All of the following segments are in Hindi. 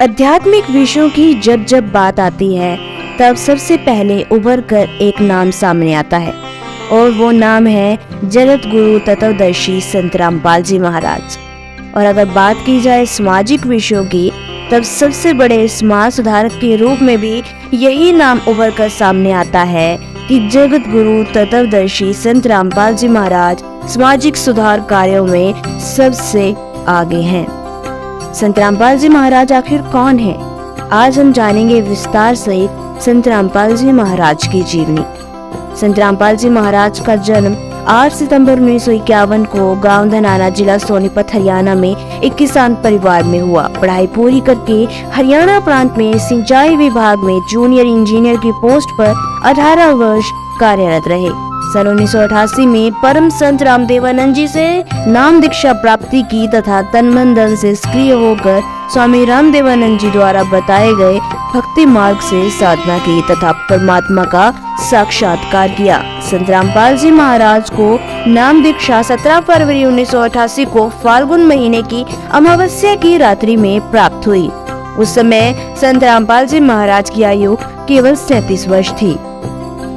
आध्यात्मिक विषयों की जब जब बात आती है तब सबसे पहले उभर कर एक नाम सामने आता है और वो नाम है जगत गुरु तत्वदर्शी संत रामपाल जी महाराज। और अगर बात की जाए सामाजिक विषयों की तब सबसे बड़े समाज सुधारक के रूप में भी यही नाम उभर कर सामने आता है कि जगत गुरु तत्वदर्शी संत रामपाल जी महाराज सामाजिक सुधार कार्यों में सबसे आगे हैं। संत रामपाल जी महाराज आखिर कौन है? आज हम जानेंगे विस्तार सहित संत रामपाल जी महाराज की जीवनी। संत रामपाल जी महाराज का जन्म 8 सितंबर 1951 को गांव धनाना, जिला सोनीपत, हरियाणा में एक किसान परिवार में हुआ। पढ़ाई पूरी करके हरियाणा प्रांत में सिंचाई विभाग में जूनियर इंजीनियर की पोस्ट पर 18 वर्ष कार्यरत रहे। सन 1988 में परम संत रामदेवानंद जी से नाम दीक्षा प्राप्ति की तथा तन मन धन से सक्रिय होकर स्वामी रामदेवानंद जी द्वारा बताए गए भक्ति मार्ग से साधना की तथा परमात्मा का साक्षात्कार किया। संत रामपाल जी महाराज को नाम दीक्षा 17 फरवरी 1988 को फाल्गुन महीने की अमावस्या की रात्रि में प्राप्त हुई। उस समय संत रामपाल जी महाराज की आयु केवल 37 वर्ष थी।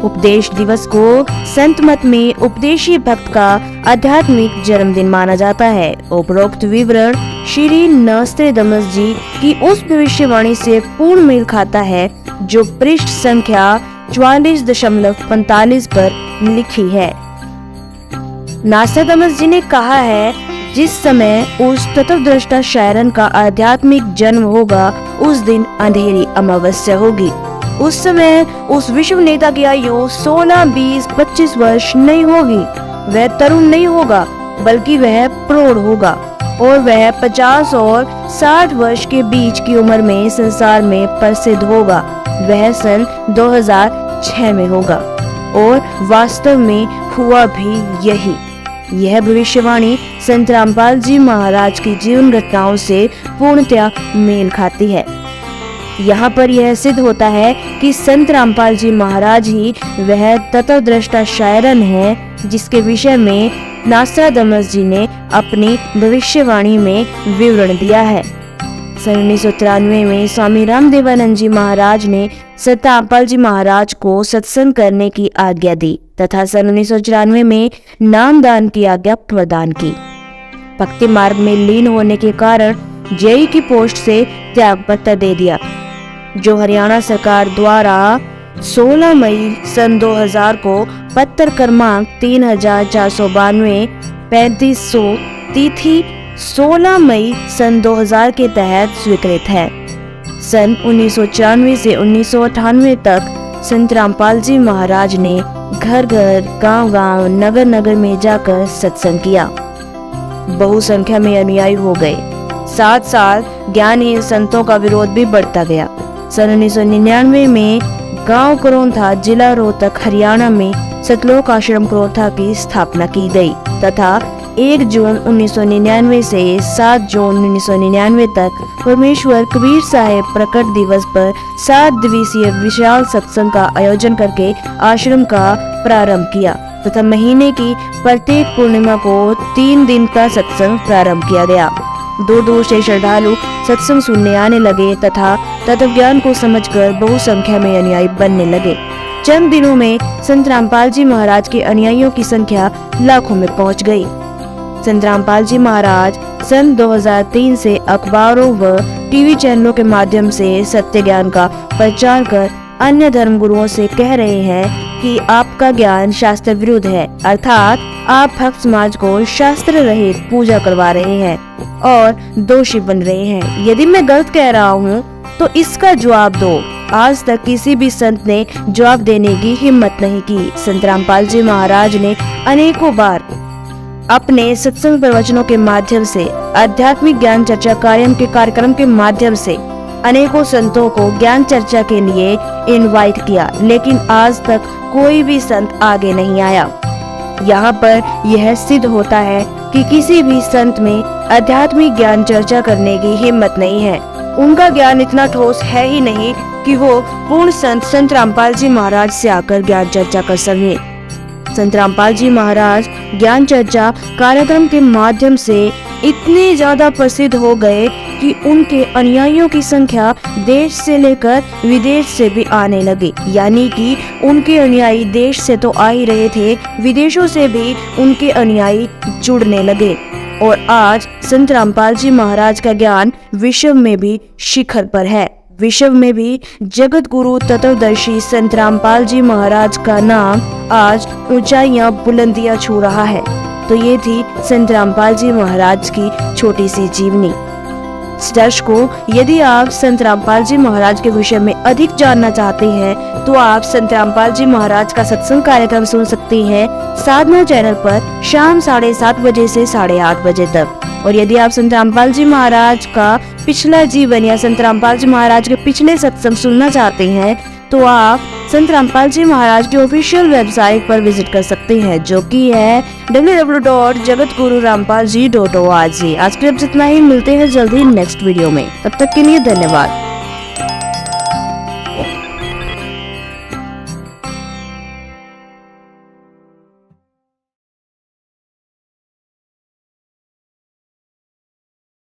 उपदेश दिवस को संत मत में उपदेशी भक्त का आध्यात्मिक जन्मदिन माना जाता है। उपरोक्त विवरण श्री नोस्ट्रेडमस जी की उस भविष्यवाणी से पूर्ण मेल खाता है जो पृष्ठ संख्या 44.45 पर लिखी है। नोस्ट्रेडमस जी ने कहा है, जिस समय उस तत्वदृष्टा शायरन का आध्यात्मिक जन्म होगा उस दिन अंधेरी अमावस्या होगी। उस समय उस विश्व नेता की आयु 16, 20, 25 वर्ष नहीं होगी। वह तरुण नहीं होगा बल्कि वह प्रौढ़ होगा और वह 50 और 60 वर्ष के बीच की उम्र में संसार में प्रसिद्ध होगा। वह सन 2006 में होगा और वास्तव में हुआ भी यही। यह भविष्यवाणी संत रामपाल जी महाराज की जीवन घटनाओं से पूर्णतया मेल खाती है। यहाँ पर यह सिद्ध होता है कि संत रामपाल जी महाराज ही वह तत्वदृष्टा शायरन है जिसके विषय में नोस्ट्रेडमस जी ने अपनी भविष्यवाणी में विवरण दिया है। सन 1993 में स्वामी रामदेवानंद जी महाराज ने संत रामपाल जी महाराज को सत्संग करने की आज्ञा दी तथा सन 1994 में नामदान की आज्ञा प्रदान की। भक्ति मार्ग में लीन होने के कारण जेई की पोस्ट से त्याग पत्र दे दिया, जो हरियाणा सरकार द्वारा 16 मई सन 2000 को पत्र क्रमांक 3492 3500 तिथि 16 मई सन 2000 के तहत स्वीकृत है। सन 1994 से 1998 तक संत रामपाल जी महाराज ने घर घर, गांव गांव, नगर नगर में जाकर सत्संग किया। बहुसंख्या में अनुयायी हो गए। साथ साथ ज्ञानी संतों का विरोध भी बढ़ता गया। सन 1999 में गांव करोंथा, जिला रोहतक, हरियाणा में सतलोक आश्रम करोंथा की स्थापना की गई तथा 1 जून 1999 से 7 जून 1999 तक परमेश्वर कबीर साहेब प्रकट दिवस पर 7 दिवसीय विशाल सत्संग का आयोजन करके आश्रम का प्रारंभ किया तथा महीने की प्रत्येक पूर्णिमा को 3 दिन का सत्संग प्रारंभ किया गया। दूर दूर से श्रद्धालु सत्संग सुनने आने लगे तथा तत्व ज्ञान को समझकर बहुसंख्या में अनुयायी बनने लगे। चंद दिनों में संत रामपाल जी महाराज के अनुयायियों की संख्या लाखों में पहुंच गई। संत रामपाल जी महाराज सन 2003 से अखबारों व टीवी चैनलों के माध्यम से सत्य ज्ञान का प्रचार कर अन्य धर्म गुरुओं से कह रहे हैं कि आपका ज्ञान शास्त्र विरुद्ध है, अर्थात आप भक्त समाज को शास्त्र रहित पूजा करवा रहे हैं और दोषी बन रहे हैं। यदि मैं गलत कह रहा हूँ तो इसका जवाब दो। आज तक किसी भी संत ने जवाब देने की हिम्मत नहीं की। संत रामपाल जी महाराज ने अनेकों बार अपने सत्संग प्रवचनों के माध्यम से, आध्यात्मिक ज्ञान चर्चा कार्यक्रम के माध्यम से अनेकों संतों को ज्ञान चर्चा के लिए इनवाइट किया, लेकिन आज तक कोई भी संत आगे नहीं आया। यहाँ पर यह सिद्ध होता है कि किसी भी संत में आध्यात्मिक ज्ञान चर्चा करने की हिम्मत नहीं है। उनका ज्ञान इतना ठोस है ही नहीं कि वो पूर्ण संत रामपाल जी महाराज से आकर ज्ञान चर्चा कर सके। संत रामपाल जी महाराज ज्ञान चर्चा कार्यक्रम के माध्यम से इतने ज्यादा प्रसिद्ध हो गए कि उनके अनुयायियों की संख्या देश से लेकर विदेश से भी आने लगी। यानी कि उनके अनुयायी देश से तो आ ही रहे थे, विदेशों से भी उनके अनुयायी जुड़ने लगे और आज संत रामपाल जी महाराज का ज्ञान विश्व में भी शिखर पर है। विश्व में भी जगत गुरु तत्वदर्शी संत रामपाल जी महाराज का नाम आज ऊंचाइयां बुलंदियां छू रहा है। तो ये थी संत रामपाल जी महाराज की छोटी सी जीवनी। दर्शकों, यदि आप संत रामपाल जी महाराज के विषय में अधिक जानना चाहते हैं तो आप संत रामपाल जी महाराज का सत्संग कार्यक्रम सुन सकते हैं साधना चैनल पर शाम 7:30 बजे से 8:30 बजे तक। और यदि आप संत रामपाल जी महाराज का पिछला जीवन या संत रामपाल जी महाराज के पिछले सत्संग सुनना चाहते हैं तो आप संत रामपाल जी महाराज की ऑफिशियल वेबसाइट पर विजिट कर सकते हैं, जो कि है www.jagatgururampalji.org। आज के लिए इतना ही, मिलते हैं जल्दी नेक्स्ट वीडियो में। तब तक के लिए धन्यवाद।